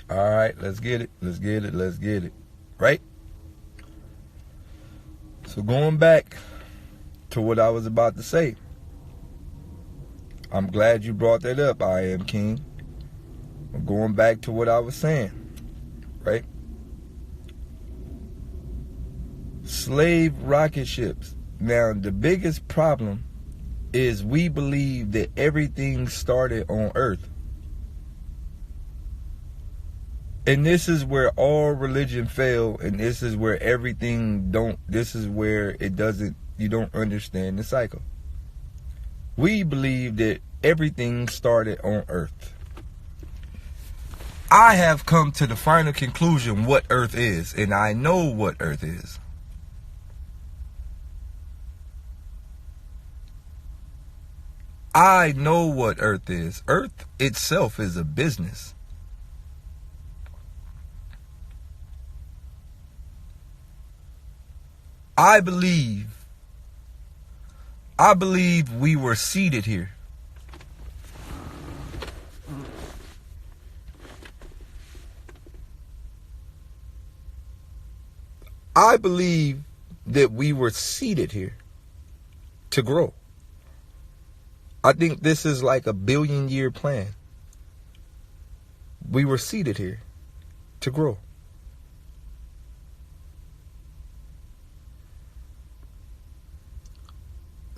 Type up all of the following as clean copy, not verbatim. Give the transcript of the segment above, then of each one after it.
All right, let's get it. Let's get it. Let's get it. Right? So going back to what I was about to say. I'm glad you brought that up, I Am King. I'm going back to what I was saying. Right? Slave rocket ships. Now, the biggest problem is we believe that everything started on Earth. And this is where all religion fail, and this is where everything this is where you don't understand the cycle. We believe that everything started on Earth. I have come to the final conclusion what Earth is, and I know what Earth is. I know what Earth is. Earth itself is a business. I believe we were seated here. I believe that we were seated here to grow. I think this is like a 1 billion-year plan. We were seated here to grow.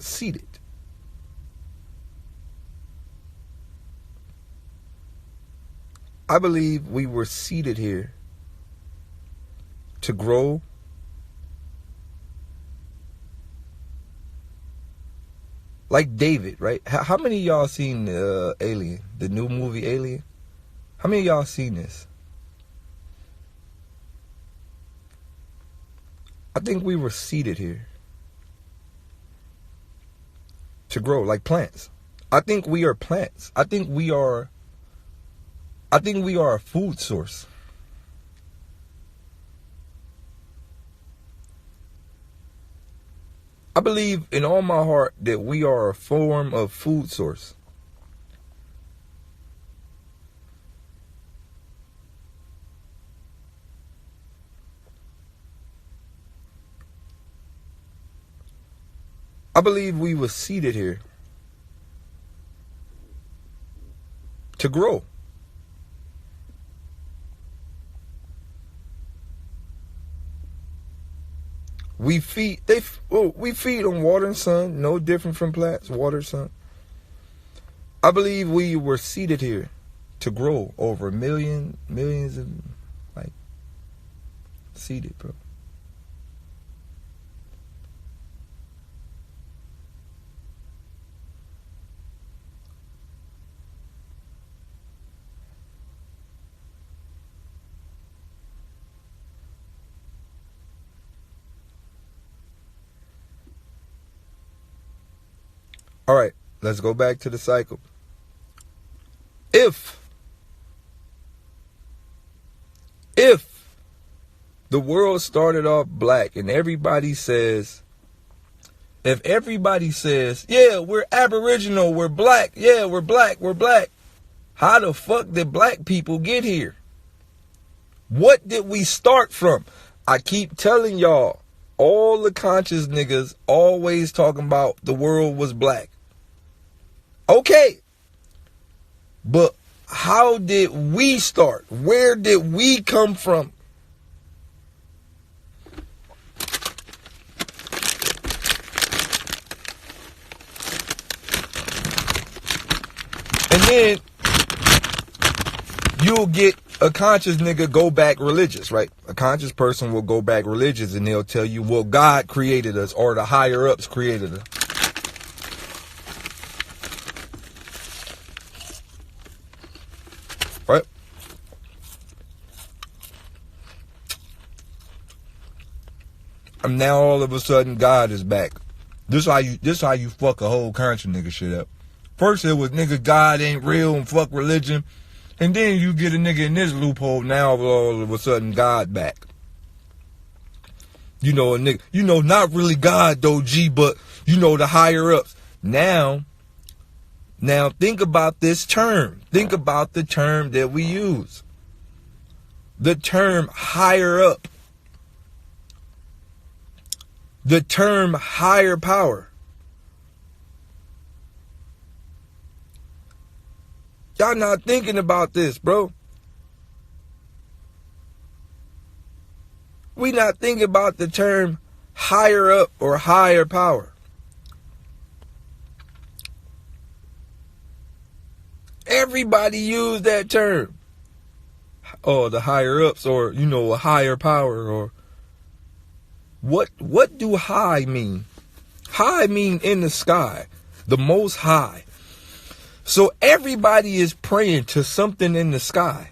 Seated. I believe we were seated here to grow, like David, right? How many of y'all seen Alien, the new movie Alien? How many of y'all seen this? I think we were seated here to grow, like plants. I think we are plants. I think we are a food source. I believe in all my heart that we are a form of food source. I believe we were seated here to grow. We feed on water and sun, no different from plants, water, sun. I believe we were seated here to grow over millions of, like, seated, bro. All right, let's go back to the cycle. If the world started off black and everybody says, yeah, we're Aboriginal, we're black, yeah, we're black, how the fuck did black people get here? What did we start from? I keep telling y'all, all the conscious niggas always talking about the world was black. Okay, but how did we start? Where did we come from? And then you'll get a conscious nigga go back religious, right? A conscious person will go back religious and they'll tell you, well, God created us or the higher ups created us. Right? And now all of a sudden God is back. This how you fuck a whole conscious nigga shit up. First it was nigga God ain't real and fuck religion. And then you get a nigga in this loophole, now all of a sudden God back. You know, a nigga, you know, not really God though, G, but you know the higher ups. Now think about this term. Think about the term that we use. the term higher up, the term higher power. Y'all not thinking about this, bro. We not thinking about the term higher up or higher power. Everybody use that term. Oh, the higher ups, or a higher power, or what do high mean? High mean in the sky, the most high. So everybody is praying to something in the sky.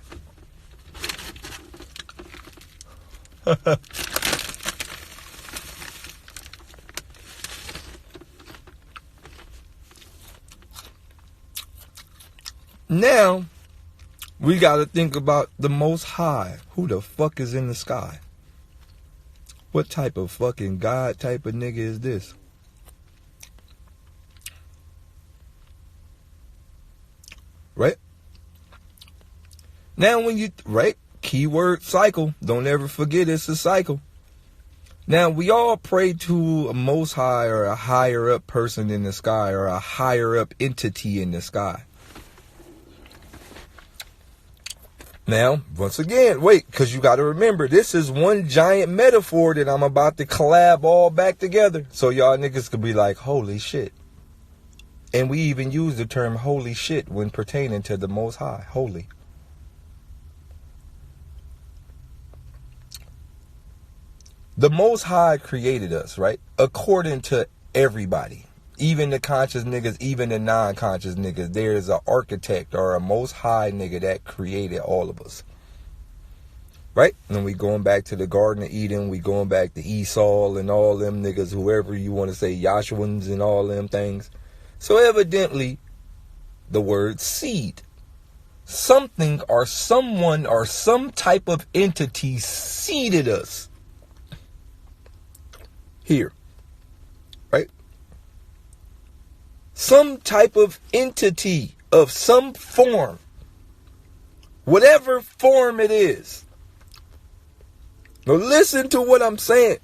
Now, we got to think about the most high. Who the fuck is in the sky? What type of fucking God type of nigga is this? Right? Now keyword cycle. Don't ever forget it's a cycle. Now, we all pray to a most high or a higher up person in the sky or a higher up entity in the sky. Now, once again, because you got to remember, this is one giant metaphor that I'm about to collab all back together. So y'all niggas could be like, holy shit. And we even use the term holy shit when pertaining to the Most High. Holy. The Most High created us, right? According to everybody. Even the conscious niggas, even the non-conscious niggas, there is an architect or a Most High nigga that created all of us. Right? And we going back to the Garden of Eden, we going back to Esau and all them niggas, whoever you want to say, Yahshuans and all them things. So evidently, the word seed. Something or someone or some type of entity seeded us. Here. Right? Some type of entity of some form, whatever form it is. Now listen to what I'm saying.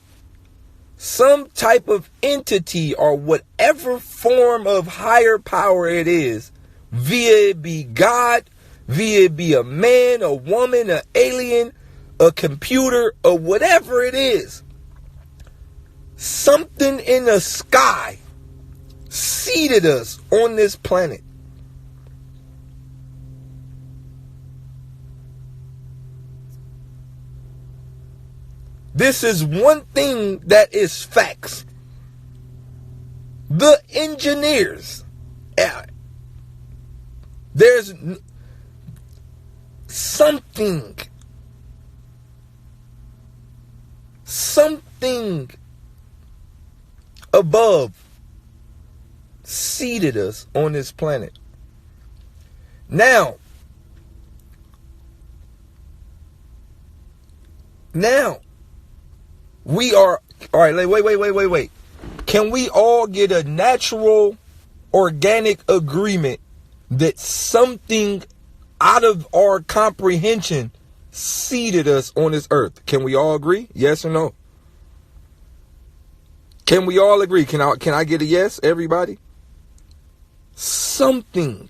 Some type of entity or whatever form of higher power it is, via it be God, via it be a man, a woman, an alien, a computer, or whatever it is. Something in the sky seeded us on this planet. This is one thing that is facts. The engineers, there's something above seeded us on this planet. Now, we are, all right, wait. Can we all get a natural, organic agreement that something out of our comprehension seeded us on this earth? Can we all agree? Yes or no? Can we all agree? Can I get a yes, everybody? Something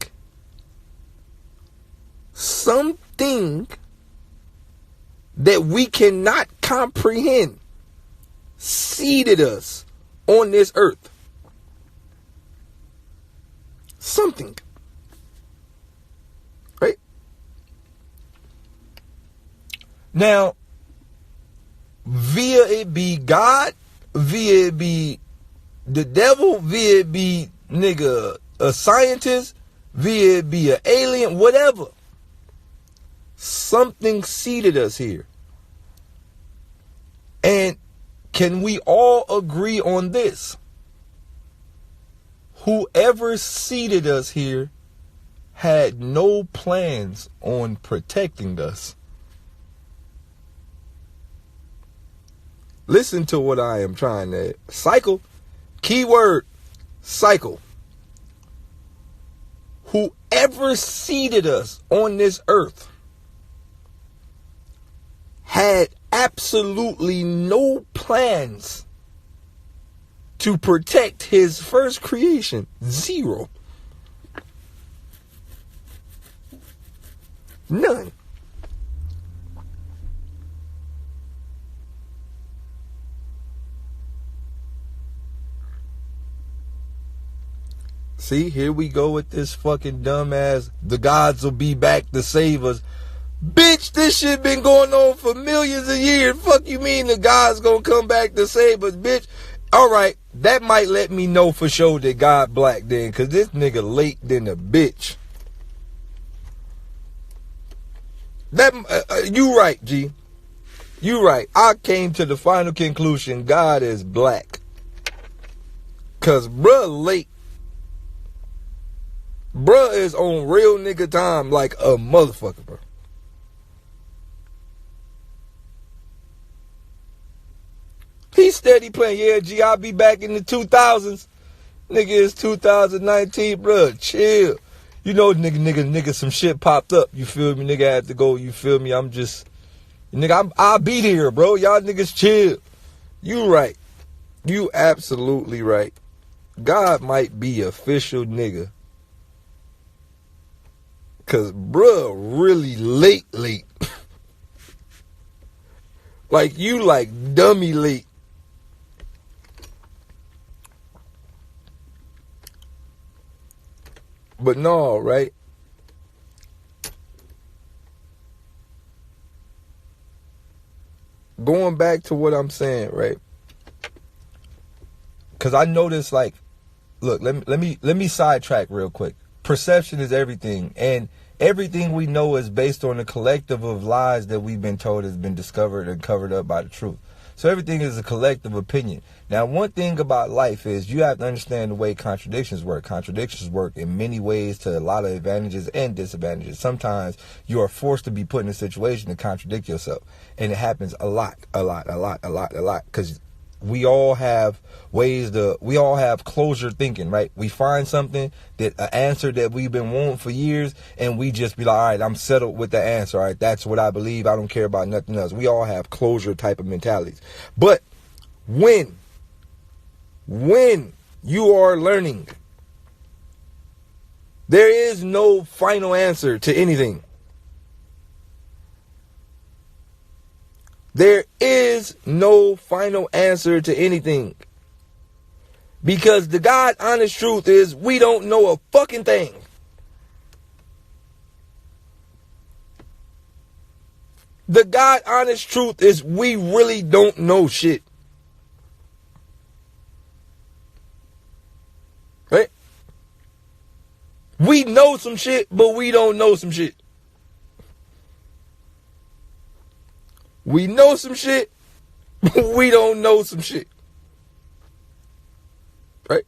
that we cannot comprehend seeded us on this earth. Something. Right? Now, via it be God, via it be the devil, via it be a scientist, via it be an alien, whatever. Something seeded us here. And can we all agree on this? Whoever seeded us here had no plans on protecting us. Listen to what I am trying to cycle. Keyword cycle. Whoever seeded us on this earth had absolutely no plans to protect his first creation. Zero. None. See, here we go with this fucking dumbass, the gods will be back to save us. Bitch, this shit been going on for millions of years. Fuck you mean the gods gonna come back to save us, bitch? Alright, that might let me know for sure that God black then, cause this nigga late than a bitch. That you right, G. You right. I came to the final conclusion, God is black. Cause bruh late. Bruh is on real nigga time like a motherfucker, bro. He steady playing. Yeah, G, I'll be back in the 2000s. Nigga, it's 2019, bruh. Chill. You know, nigga, some shit popped up. You feel me? Nigga, I had to go. You feel me? I'm just, nigga, I'll be there, bro. Y'all niggas chill. You right. You absolutely right. God might be official nigga. Cause bruh really late. Like you like dummy late. But no, right? Going back to what I'm saying, right? Cause I noticed, like, look, let me sidetrack real quick. Perception is everything, and everything we know is based on a collective of lies that we've been told has been discovered and covered up by the truth. So everything is a collective opinion. Now, one thing about life is you have to understand the way contradictions work. Contradictions work in many ways to a lot of advantages and disadvantages. Sometimes you are forced to be put in a situation to contradict yourself. And it happens a lot. Because we all have we all have closure thinking, right? We find something, that an answer that we've been wanting for years, and we just be like, all right, I'm settled with the answer. All right, that's what I believe. I don't care about nothing else. We all have closure type of mentalities. But when you are learning, there is no final answer to anything. There is no final answer to anything. Because the God honest truth is we don't know a fucking thing. The God honest truth is we really don't know shit. Right? We know some shit, but we don't know some shit. We know some shit, but we don't know some shit. Right?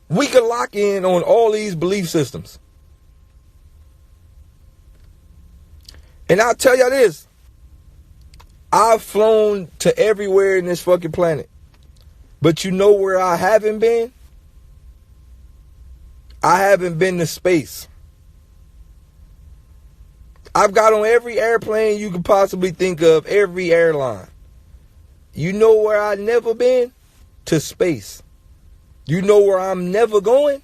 We can lock in on all these belief systems. And I'll tell y'all this. I've flown to everywhere in this fucking planet. But you know where I haven't been? I haven't been to space. I've got on every airplane you could possibly think of, every airline. You know where I've never been? To space. You know where I'm never going?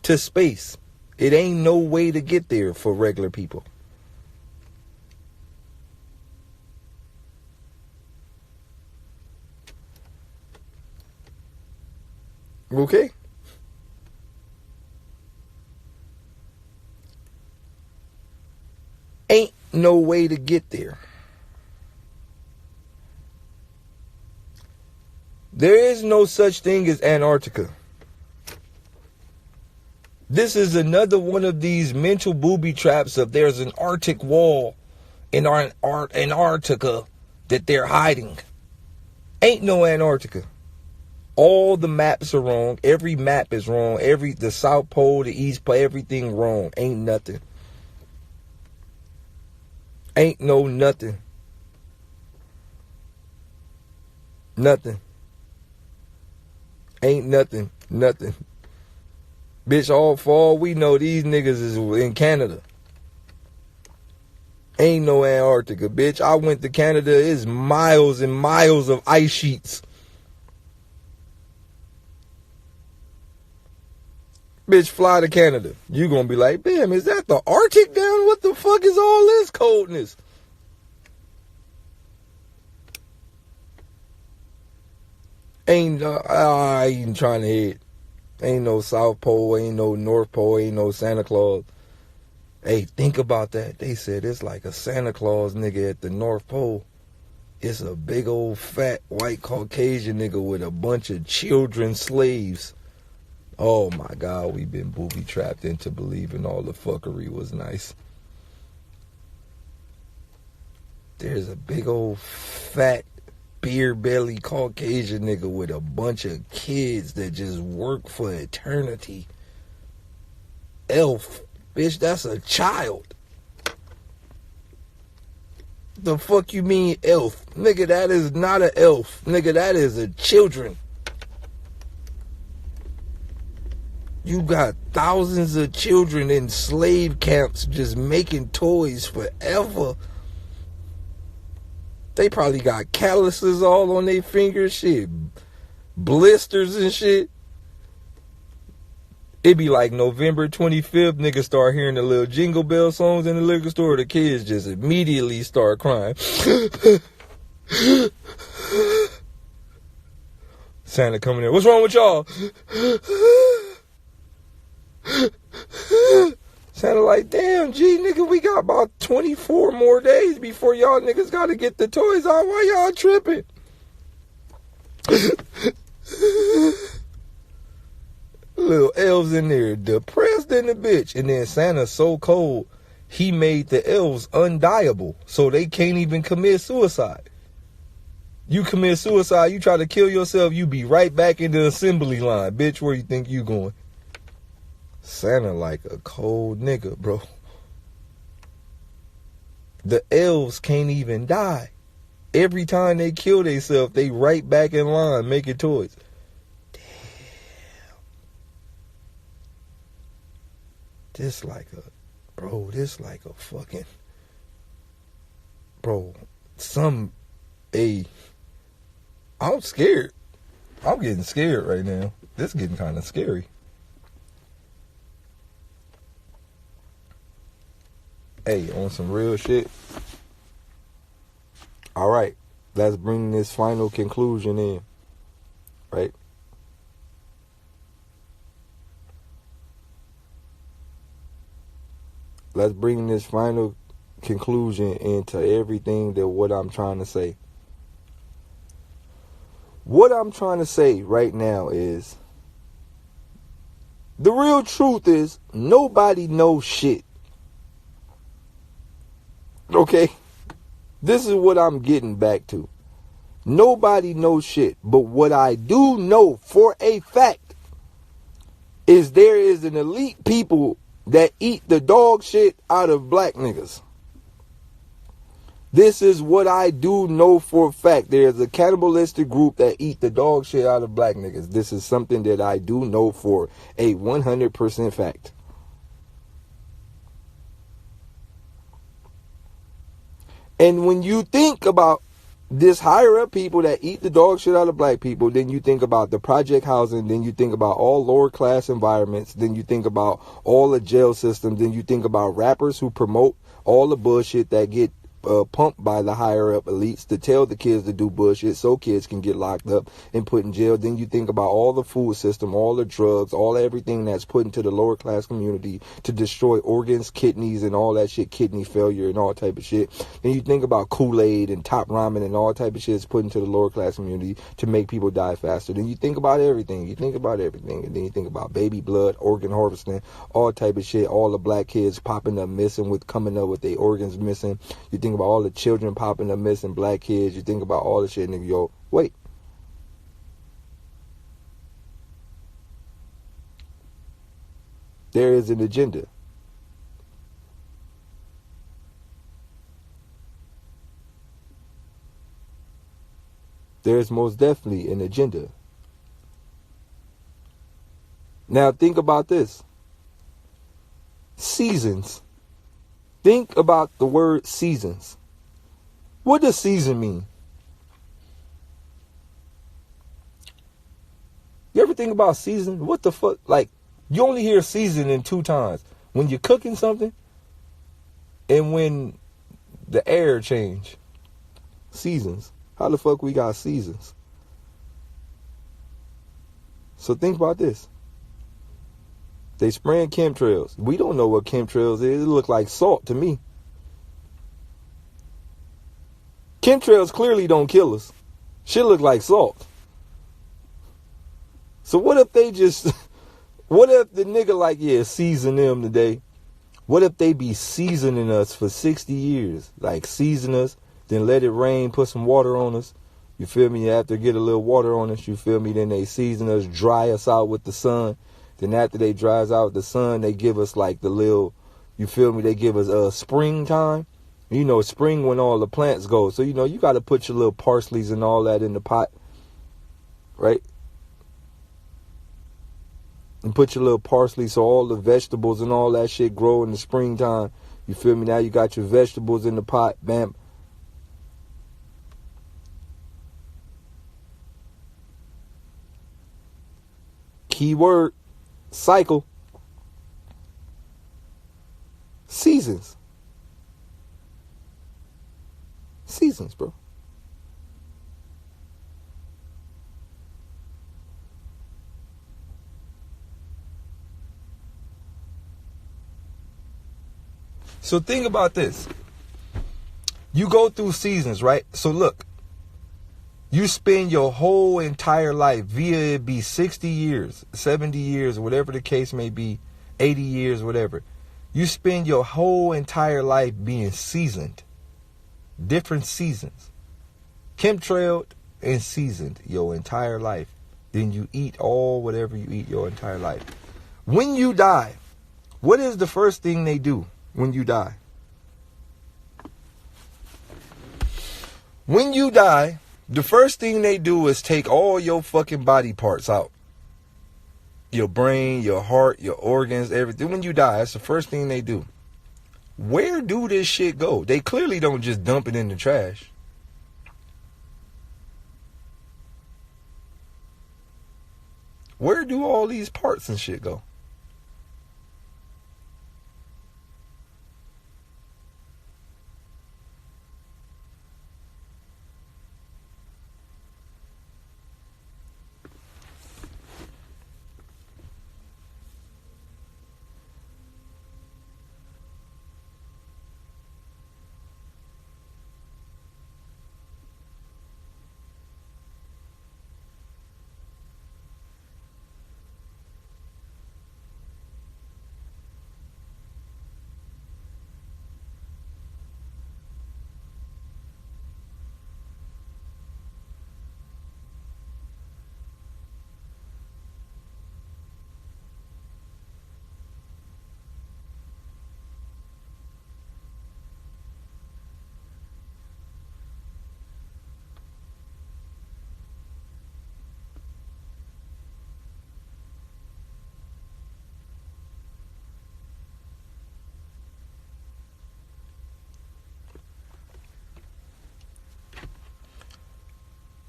To space. It ain't no way to get there for regular people. Okay? Ain't no way to get there. There is no such thing as Antarctica. This is another one of these mental booby traps of there's an Arctic wall in Antarctica that they're hiding. Ain't no Antarctica. All the maps are wrong. Every map is wrong. The South Pole, the East Pole, everything wrong. Ain't nothing. Ain't no nothing. Nothing. Ain't nothing. Bitch, for all we know, these niggas is in Canada. Ain't no Antarctica, bitch. I went to Canada. It's miles and miles of ice sheets. Bitch, fly to Canada. You gonna be like, damn, is that the Arctic down? What the fuck is all this coldness? I ain't trying to hit. Ain't no South Pole, ain't no North Pole, ain't no Santa Claus. Hey, think about that. They said it's like a Santa Claus nigga at the North Pole. It's a big old fat white Caucasian nigga with a bunch of children slaves. Oh my God, we've been booby trapped into believing all the fuckery was nice. There's a big old fat beer belly Caucasian nigga with a bunch of kids that just work for eternity. Elf, bitch, that's a child. The fuck you mean elf? Nigga, that is not an elf. Nigga, that is a children. You got thousands of children in slave camps just making toys forever. They probably got calluses all on their fingers, shit. Blisters and shit. It be like November 25th, niggas start hearing the little Jingle Bell songs in the liquor store. The kids just immediately start crying. Santa coming in. What's wrong with y'all? Santa like, damn, G, nigga, we got about 24 more days before y'all niggas got to get the toys out. Why y'all tripping? Little elves in there, depressed in the bitch. And then Santa's so cold, he made the elves undiable, so they can't even commit suicide. You commit suicide, you try to kill yourself, you be right back in the assembly line. Bitch, where you think you going? Santa like a cold nigga, bro. The elves can't even die. Every time they kill themselves, they right back in line making toys. Damn. This like a fucking, bro, I'm scared. I'm getting scared right now. This is getting kind of scary. Hey, on some real shit. All right, let's bring this final conclusion in, right? Let's bring this final conclusion into everything that what I'm trying to say. What I'm trying to say right now is, the real truth is, nobody knows shit. Okay? This is what I'm getting back to. Nobody knows shit. But what I do know for a fact is there is an elite people that eat the dog shit out of black niggas. This is what I do know for a fact. There's a cannibalistic group that eat the dog shit out of black niggas. This is something that I do know for a 100% fact. And when you think about this higher up people that eat the dog shit out of black people, then you think about the project housing, then you think about all lower class environments, then you think about all the jail systems, then you think about rappers who promote all the bullshit that get pumped by the higher up elites to tell the kids to do bullshit so kids can get locked up and put in jail. Then you think about all the food system, all the drugs, all everything that's put into the lower class community to destroy organs, kidneys, and all that shit, kidney failure and all type of shit. Then you think about Kool-Aid and Top Ramen and all type of shit that's put into the lower class community to make people die faster. Then you think about everything. You think about everything. And then you think about baby blood, organ harvesting, all type of shit. All the black kids popping up missing with coming up with their organs missing. You think about all the children popping up missing, black kids. You think about all the shit, nigga. Yo, wait. There is an agenda. There is most definitely an agenda. Now think about this. Seasons. Think about the word seasons. What does season mean? You ever think about season? What the fuck? Like, you only hear seasoning 2 times. When you're cooking something and when the air change. Seasons. How the fuck we got seasons? So think about this. They spraying chemtrails. We don't know what chemtrails is. It look like salt to me. Chemtrails clearly don't kill us. Shit look like salt. So what if they just... What if the nigga like, yeah, season them today? What if they be seasoning us for 60 years? Like, season us, then let it rain, put some water on us. You feel me? After get a little water on us, you feel me? Then they season us, dry us out with the sun. Then after they dries out the sun, they give us like the little, you feel me? They give us springtime. You know, spring when all the plants go. So, you know, you got to put your little parsleys and all that in the pot. Right? And put your little parsley so all the vegetables and all that shit grow in the springtime. You feel me? Now you got your vegetables in the pot. Bam. Keyword. Cycle. Seasons. Seasons, bro. So think about this. You go through seasons, right? So look, you spend your whole entire life, via it be 60 years, 70 years, whatever the case may be, 80 years, whatever. You spend your whole entire life being seasoned. Different seasons. Chemtrailed and seasoned your entire life. Then you eat all whatever you eat your entire life. When you die, what is the first thing they do when you die? When you die, the first thing they do is take all your fucking body parts out. Your brain, your heart, your organs, everything. When you die, that's the first thing they do. Where do this shit go? They clearly don't just dump it in the trash. Where do all these parts and shit go?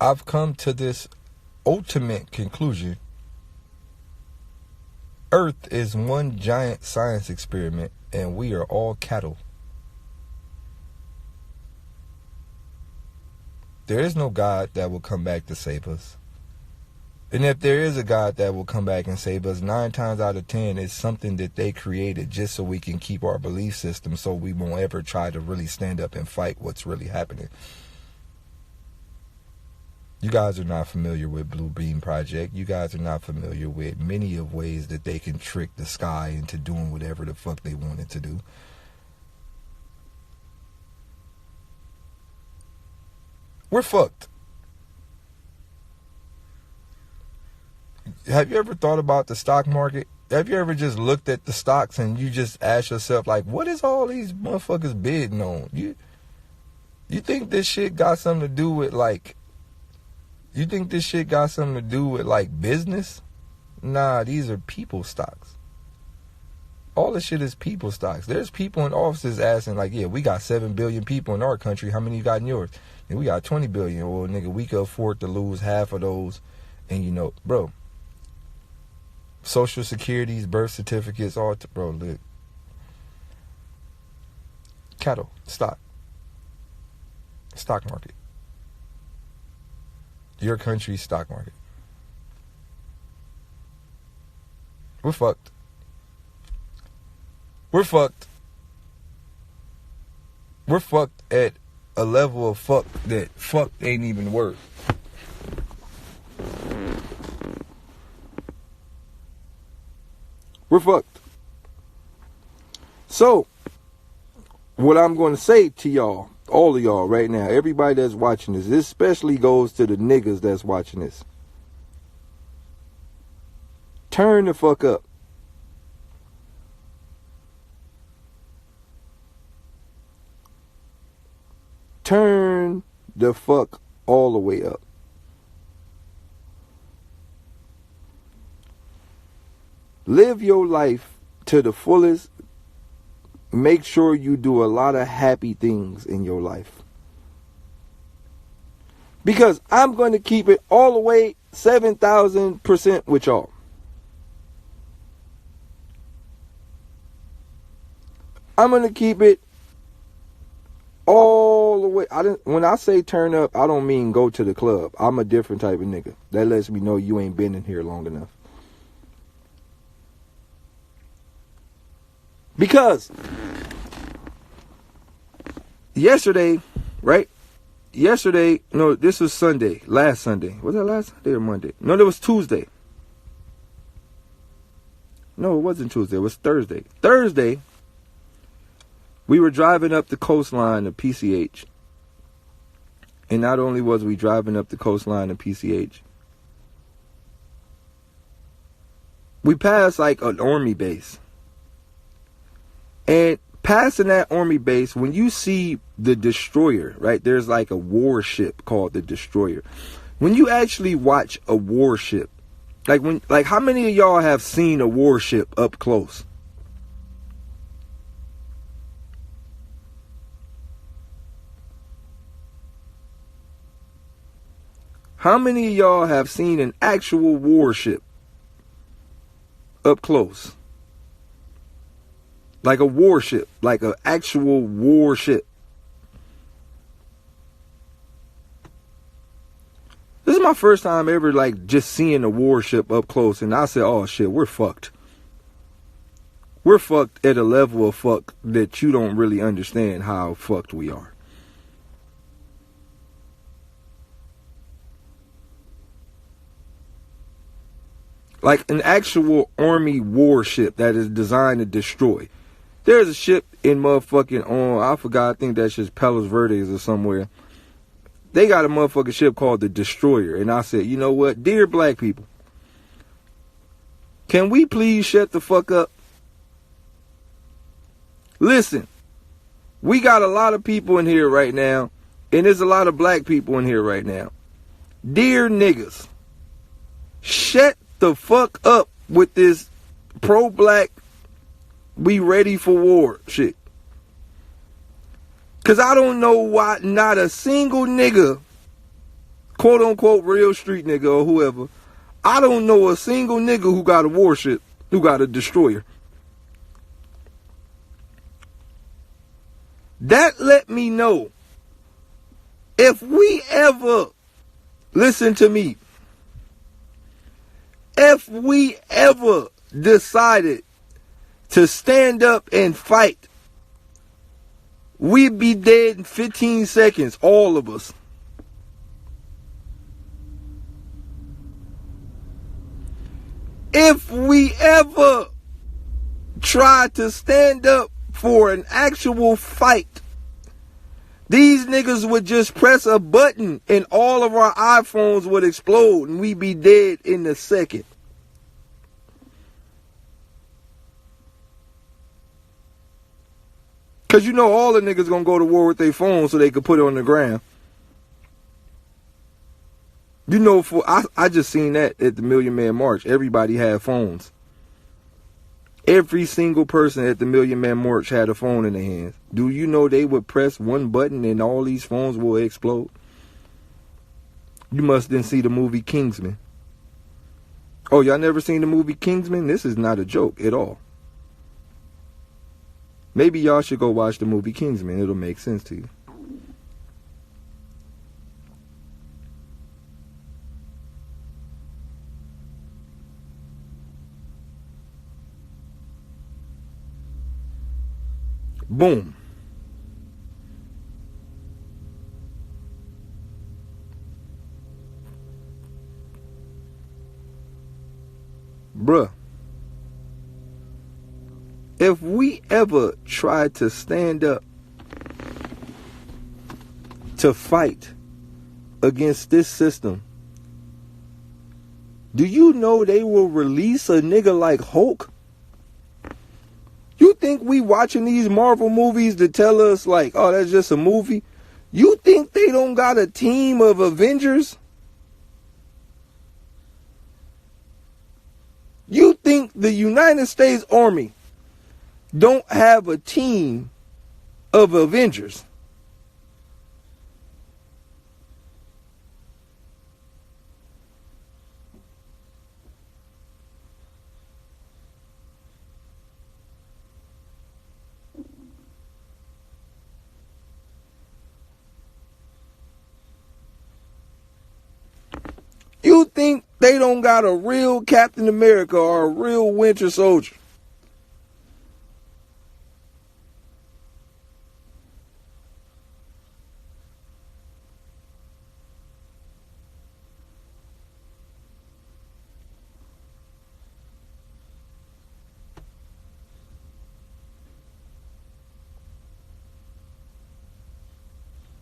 I've come to this ultimate conclusion. Earth is one giant science experiment, and we are all cattle. There is no God that will come back to save us. And if there is a God that will come back and save us, 9 times out of 10, it's something that they created just so we can keep our belief system, so we won't ever try to really stand up and fight what's really happening. You guys are not familiar with Blue Beam Project. You guys are not familiar with many of ways that they can trick the sky into doing whatever the fuck they want it to do. We're fucked. Have you ever thought about the stock market? Have you ever just looked at the stocks and you just ask yourself, like, what is all these motherfuckers bidding on? You think this shit got something to do with, like, you think this shit got something to do with, like, business? Nah, these are people stocks. all this shit is people stocks. There's people in offices asking like, yeah, we got 7 billion people in our country. How many you got in yours? And we got 20 billion. Well, nigga, we could afford to lose half of those. And you know, bro, social securities, birth certificates, all, bro, look. Cattle, stock market. Your country's stock market. We're fucked. We're fucked. We're fucked at a level of fuck that fuck ain't even word. We're fucked. So, what I'm going to say to y'all, all of y'all right now, everybody that's watching this especially goes to the niggas that's watching this. Turn the fuck up. Turn the fuck all the way up. Live your life to the fullest. Make sure you do a lot of happy things in your life. Because I'm going to keep it all the way 7,000% with y'all. I'm going to keep it all the way. When I say turn up, I don't mean go to the club. I'm a different type of nigga. That lets me know you ain't been in here long enough. Because yesterday, right? Yesterday, no, this was Sunday, last Sunday. Was that last Sunday or Monday? No, that was Tuesday. No, it wasn't Tuesday. It was Thursday. Thursday, we were driving up the coastline of PCH. And not only was we driving up the coastline of PCH, we passed like an army base. And passing that army base, when you see the destroyer, right, there's like a warship called the destroyer. When you actually watch a warship, like how many of y'all have seen a warship up close? How many of y'all have seen an actual warship up close? Like a warship, like an actual warship. This is my first time ever like just seeing a warship up close, and I said, oh shit, we're fucked. We're fucked at a level of fuck that you don't really understand how fucked we are. Like an actual army warship that is designed to destroy. There's a ship in motherfucking, I forgot, I think that's just Palos Verdes or somewhere. They got a motherfucking ship called the Destroyer. And I said, you know what? Dear black people, can we please shut the fuck up? Listen, we got a lot of people in here right now, and there's a lot of black people in here right now. Dear niggas, shut the fuck up with this pro-black, we ready for war shit. Cause I don't know why not a single nigga, quote unquote real street nigga or whoever, I don't know a single nigga who got a warship, who got a destroyer. That let me know, if we ever, listen to me, if we ever decided to stand up and fight, we'd be dead in 15 seconds, all of us. If we ever try to stand up for an actual fight, these niggas would just press a button and all of our iPhones would explode and we'd be dead in a second. Because you know all the niggas gonna go to war with their phones so they could put it on the ground. You know, I just seen that at the Million Man March. Everybody had phones. Every single person at the Million Man March had a phone in their hands. Do you know they would press one button and all these phones will explode? You must then see the movie Kingsman. Oh, y'all never seen the movie Kingsman? This is not a joke at all. Maybe y'all should go watch the movie Kingsman. It'll make sense to you. Boom. Bruh. If we ever try to stand up to fight against this system, do you know they will release a nigga like Hulk? You think we watching these Marvel movies to tell us like, oh, that's just a movie? You think they don't got a team of Avengers? You think the United States Army don't have a team of Avengers? You think they don't got a real Captain America or a real Winter Soldier?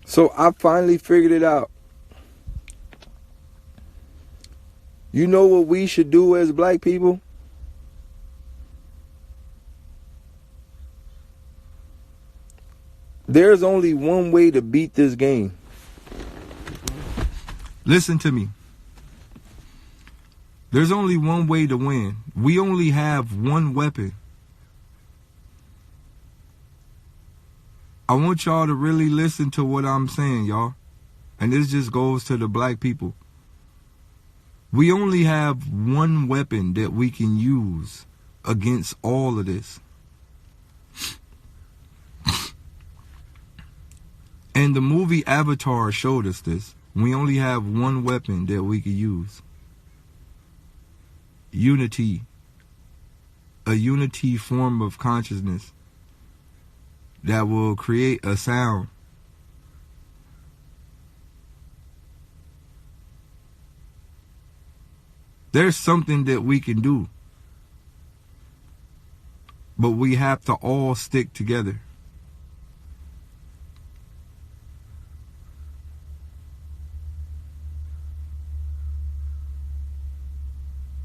So I finally figured it out. You know what we should do as black people? There's only one way to beat this game. Listen to me. There's only one way to win. We only have one weapon. I want y'all to really listen to what I'm saying, y'all. And this just goes to the black people. We only have one weapon that we can use against all of this. And the movie Avatar showed us this. We only have one weapon that we can use. Unity. A unity form of consciousness that will create a sound. There's something that we can do. But we have to all stick together.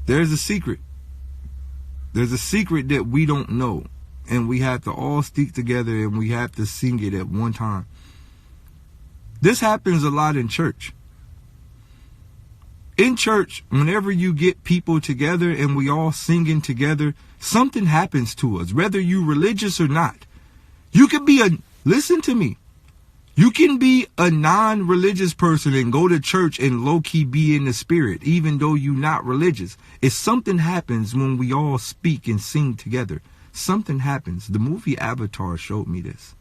There's a secret. There's a secret that we don't know. And we have to all stick together and we have to sing it at one time. This happens a lot in church. In church, whenever you get people together and we all singing together, something happens to us, whether you religious or not. You can be listen to me. You can be a non-religious person and go to church and low-key be in the spirit, even though you're not religious. If something happens when we all speak and sing together, something happens. The movie Avatar showed me this.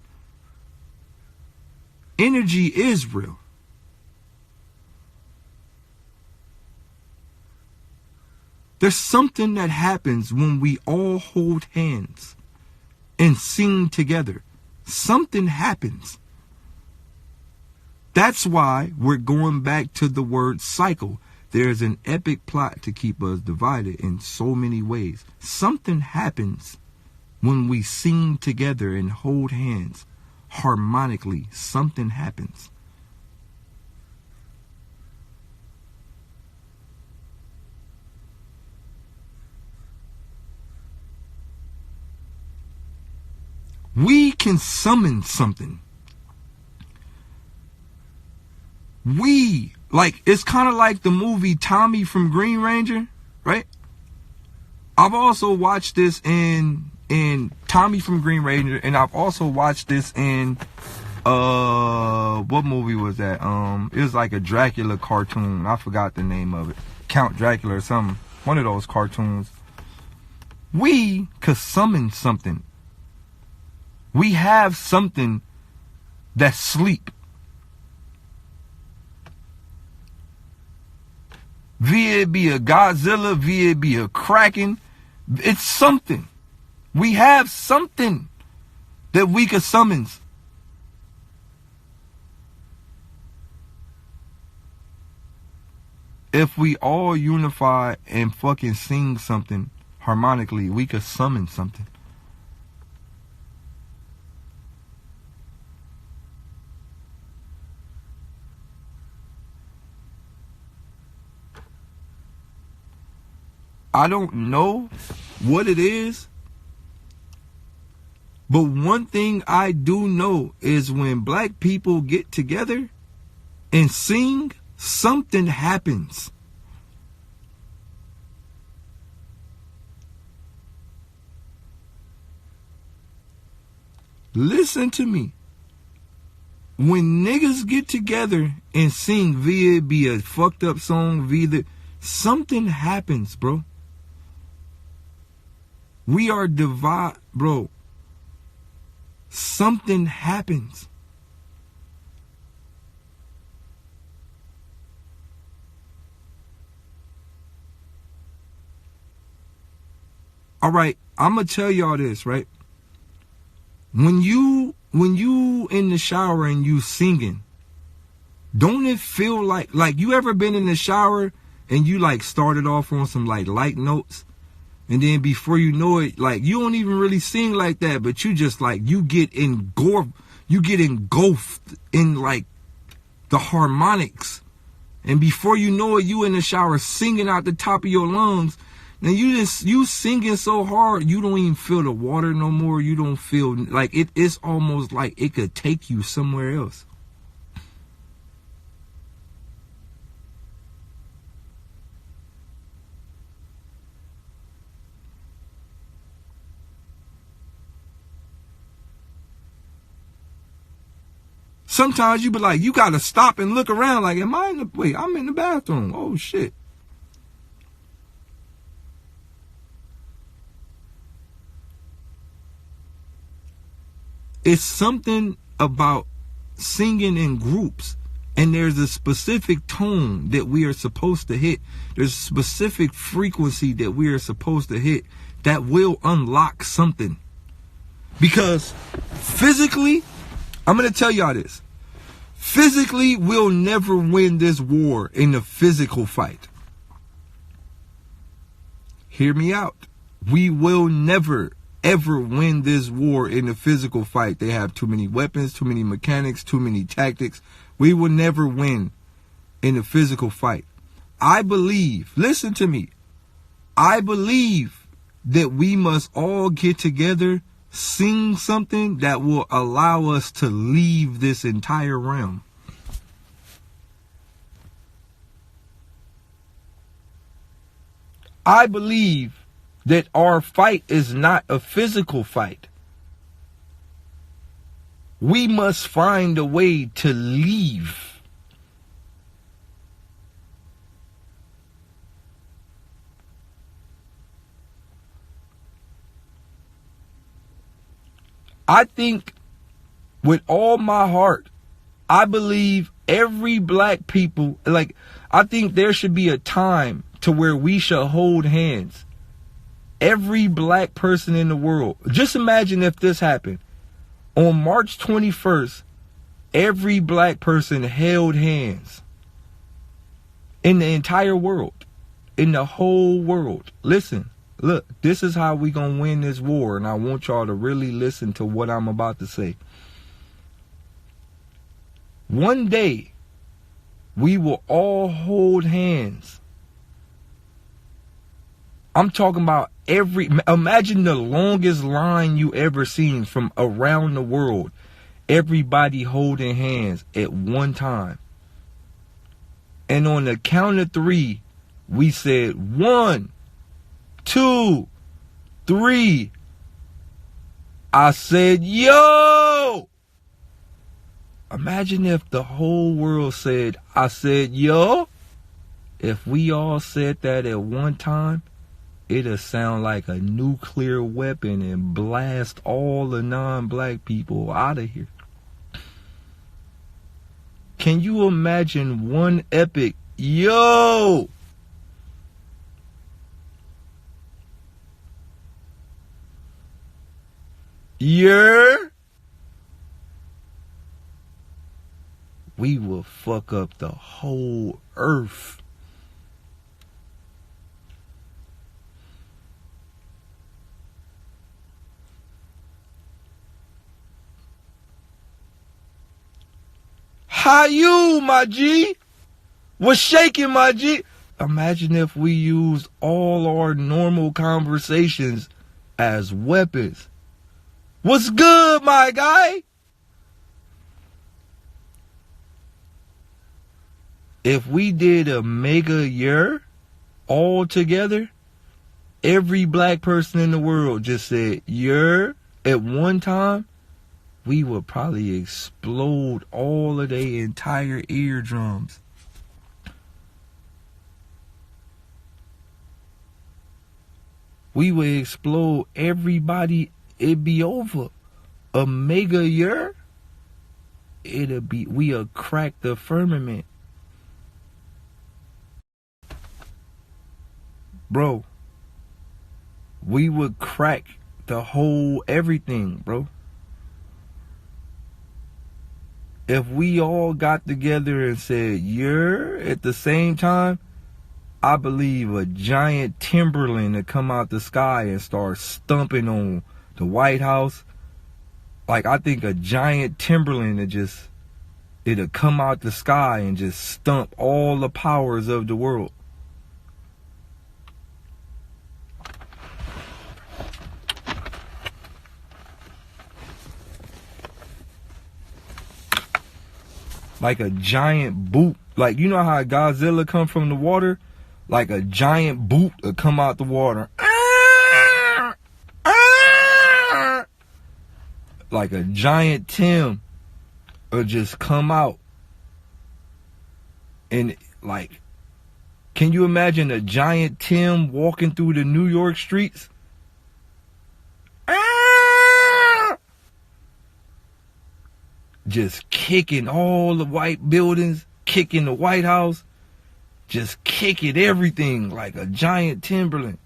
Energy is real. There's something that happens when we all hold hands and sing together. Something happens. That's why we're going back to the word cycle. There's an epic plot to keep us divided in so many ways. Something happens when we sing together and hold hands harmonically. Something happens. We can summon something. It's kind of like the movie Tommy from Green Ranger, right? I've also watched this in Tommy from Green Ranger, and I've also watched this in what movie was that? It was like a Dracula cartoon. I forgot the name of it. Count Dracula or something. One of those cartoons. We could summon something. We have something that's sleep. Via it be a Godzilla, via it be a Kraken. It's something. We have something that we could summon. If we all unify and fucking sing something harmonically, we could summon something. I don't know what it is, but one thing I do know is when black people get together and sing, something happens. Listen to me. When niggas get together and sing, via it be a fucked up song, via something happens, bro. We are divided, bro. Something happens. All right, I'm gonna tell y'all this, right? When you in the shower and you singing, don't it feel like you ever been in the shower and you like started off on some like light notes, and then before you know it, like you don't even really sing like that, but you just like you get engulfed in like the harmonics, and before you know it, you in the shower singing out the top of your lungs. Now you singing so hard you don't even feel the water no more. You don't feel like it's almost like it could take you somewhere else. Sometimes you be like, you gotta stop and look around like, am I in the wait, I'm in the bathroom. Oh shit. It's something about singing in groups, and there's a specific tone that we are supposed to hit. There's a specific frequency that we are supposed to hit that will unlock something. Because physically, I'm going to tell y'all this. Physically, we'll never win this war in a physical fight. Hear me out. We will never ever win this war in a physical fight. They have too many weapons, too many mechanics, too many tactics. We will never win in a physical fight. I believe, listen to me, I believe that we must all get together, sing something that will allow us to leave this entire realm. I believe that our fight is not a physical fight. We must find a way to leave. I think with all my heart, I believe every black people, I think there should be a time to where we should hold hands. Every black person in the world. Just imagine if this happened. On March 21st, every black person held hands. In the entire world. In the whole world. Listen, look, this is how we gonna win this war, and I want y'all to really listen to what I'm about to say. One day, we will all hold hands. I'm talking about imagine the longest line you ever seen from around the world. Everybody holding hands at one time. And on the count of 3, we said 1, 2, 3, I said, yo. Imagine if the whole world said, I said, yo. If we all said that at one time, it'll sound like a nuclear weapon and blast all the non-black people out of here. Can you imagine one epic, yo? Yeah? We will fuck up the whole earth. How you, my G? What's shaking, my G? Imagine if we used all our normal conversations as weapons. What's good, my guy? If we did a mega year all together, every black person in the world just said year at one time, we would probably explode all of their entire eardrums. We would explode everybody. It'd be over. A mega year, we'll crack the firmament. Bro, we would crack the whole everything, bro. If we all got together and said, "You're," at the same time, I believe a giant Timberland to come out the sky and start stumping on the White House. Like, I think a giant Timberland it'll come out the sky and just stump all the powers of the world. Like a giant boot. Like, you know how Godzilla come from the water? Like a giant boot will come out the water. Like a giant Tim will just come out. And like, can you imagine a giant Tim walking through the New York streets? Just kicking all the white buildings, kicking the White House, just kicking everything like a giant Timberland.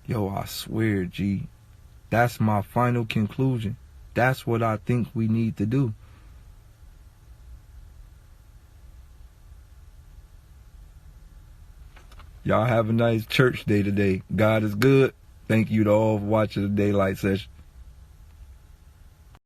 Yo, I swear, G, that's my final conclusion. That's what I think we need to do. Y'all have a nice church day today. God is good. Thank you to all for watching the Daylyt session.